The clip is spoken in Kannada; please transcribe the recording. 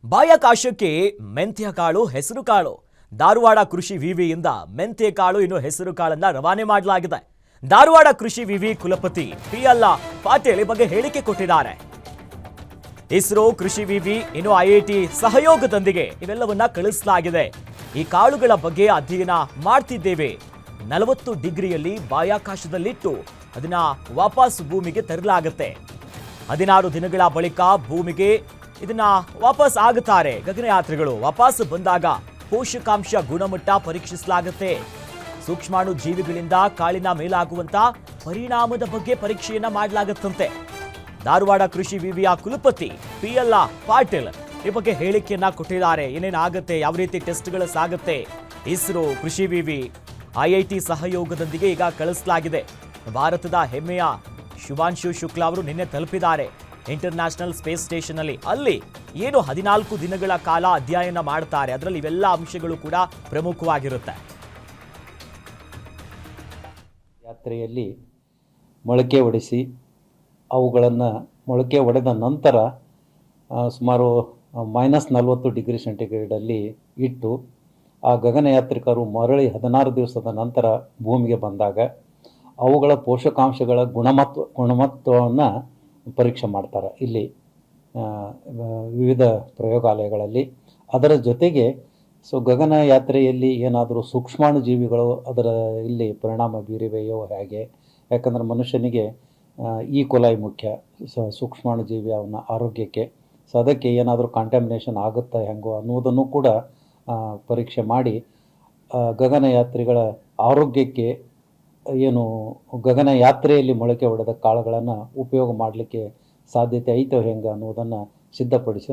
ಬಾಹ್ಯಾಕಾಶಕ್ಕೆ ಮೆಂತ್ಯ ಕಾಳು ಹೆಸರು ಕಾಳು. ಧಾರವಾಡ ಕೃಷಿ ವಿವಿಯಿಂದ ಮೆಂತ್ಯ ಕಾಳು ಇನ್ನು ಹೆಸರು ಕಾಳನ್ನ ರವಾನೆ ಮಾಡಲಾಗಿದೆ. ಧಾರವಾಡ ಕೃಷಿ ವಿವಿ ಕುಲಪತಿ PL ಪಾಟೀಲ್ ಈ ಬಗ್ಗೆ ಹೇಳಿಕೆ ಕೊಟ್ಟಿದ್ದಾರೆ. ಇಸ್ರೋ, ಕೃಷಿ ವಿವಿ ಇನ್ನು IIT ಸಹಯೋಗದೊಂದಿಗೆ ಇವೆಲ್ಲವನ್ನ ಕಳಿಸಲಾಗಿದೆ. ಈ ಕಾಳುಗಳ ಬಗ್ಗೆ ಅಧ್ಯಯನ ಮಾಡ್ತಿದ್ದೇವೆ. 40 ಡಿಗ್ರಿಯಲ್ಲಿ ಬಾಹ್ಯಾಕಾಶದಲ್ಲಿಟ್ಟು ಅದನ್ನ ವಾಪಸ್ ಭೂಮಿಗೆ ತರಲಾಗುತ್ತೆ. 16 ದಿನಗಳ ಬಳಿಕ ಭೂಮಿಗೆ ಇದನ್ನ ವಾಪಸ್ ಆಗುತ್ತಾರೆ. ಗಗನಯಾತ್ರಿಗಳು ವಾಪಸ್ ಬಂದಾಗ ಪೋಷಕಾಂಶ ಗುಣಮಟ್ಟ ಪರೀಕ್ಷಿಸಲಾಗುತ್ತೆ. ಸೂಕ್ಷ್ಮಾಣು ಜೀವಿಗಳಿಂದ ಕಾಳಿನ ಮೇಲಾಗುವಂತ ಪರಿಣಾಮದ ಬಗ್ಗೆ ಪರೀಕ್ಷೆಯನ್ನ ಮಾಡಲಾಗುತ್ತಂತೆ. ಧಾರವಾಡ ಕೃಷಿ ವಿವಿಯ ಕುಲಪತಿ PL ಪಾಟೀಲ್ ಈ ಬಗ್ಗೆ ಹೇಳಿಕೆಯನ್ನ ಕೊಟ್ಟಿದ್ದಾರೆ. ಏನೇನಾಗುತ್ತೆ, ಯಾವ ರೀತಿ ಟೆಸ್ಟ್ಗಳು ಸಾಗುತ್ತೆ, ಇಸ್ರೋ, ಕೃಷಿ ವಿವಿ, IIT ಸಹಯೋಗದೊಂದಿಗೆ ಈಗ ಕಳಿಸಲಾಗಿದೆ. ಭಾರತದ ಹೆಮ್ಮೆಯ ಶುಭಾಂಶು ಶುಕ್ಲಾ ಅವರು ನಿನ್ನೆ ತಲುಪಿದ್ದಾರೆ ಇಂಟರ್ನ್ಯಾಷನಲ್ ಸ್ಪೇಸ್ ಸ್ಟೇಷನ್ ಅಲ್ಲಿ ಏನು 14 ದಿನಗಳ ಕಾಲ ಅಧ್ಯಯನ ಮಾಡ್ತಾರೆ. ಅದರಲ್ಲಿ ಇವೆಲ್ಲ ಅಂಶಗಳು ಕೂಡ ಪ್ರಮುಖವಾಗಿರುತ್ತೆ. ಯಾತ್ರೆಯಲ್ಲಿ ಮೊಳಕೆ ಒಡೆಸಿ ಅವುಗಳನ್ನು ಮೊಳಕೆ ಒಡೆದ ನಂತರ ಸುಮಾರು -40 ಡಿಗ್ರಿ ಸೆಂಟಿಗ್ರೇಡಲ್ಲಿ ಇಟ್ಟು ಆ ಗಗನಯಾತ್ರಿಕರು ಮರಳಿ 16 ದಿವಸದ ನಂತರ ಭೂಮಿಗೆ ಬಂದಾಗ ಅವುಗಳ ಪೋಷಕಾಂಶಗಳ ಗುಣಮಟ್ಟವನ್ನು ಪರೀಕ್ಷೆ ಮಾಡ್ತಾರೆ ಇಲ್ಲಿ ವಿವಿಧ ಪ್ರಯೋಗಾಲಯಗಳಲ್ಲಿ. ಅದರ ಜೊತೆಗೆ ಗಗನಯಾತ್ರೆಯಲ್ಲಿ ಏನಾದರೂ ಸೂಕ್ಷ್ಮಾಣು ಜೀವಿಗಳು ಅದರ ಇಲ್ಲಿ ಪರಿಣಾಮ ಬೀರಿವೆಯೋ ಹೇಗೆ, ಯಾಕಂದರೆ ಮನುಷ್ಯನಿಗೆ ಈ ಕೊಲೈ ಮುಖ್ಯ, ಸೂಕ್ಷ್ಮಾಣು ಜೀವಿ ಅವನ ಆರೋಗ್ಯಕ್ಕೆ. ಅದಕ್ಕೆ ಏನಾದರೂ ಕಾಂಟ್ಯಾಮಿನೇಷನ್ ಆಗುತ್ತಾ ಹೆಂಗೋ ಅನ್ನೋದನ್ನು ಕೂಡ ಪರೀಕ್ಷೆ ಮಾಡಿ ಗಗನಯಾತ್ರಿಗಳ ಆರೋಗ್ಯಕ್ಕೆ ಏನು ಗಗನಯಾತ್ರೆಯಲ್ಲಿ ಮೊಳಕೆ ಹೊಡೆದ ಕಾಳುಗಳನ್ನು ಉಪಯೋಗ ಮಾಡಲಿಕ್ಕೆ ಸಾಧ್ಯತೆ ಐತೋ ಹೆಂಗೆ ಅನ್ನೋದನ್ನು ಸಿದ್ಧಪಡಿಸಿ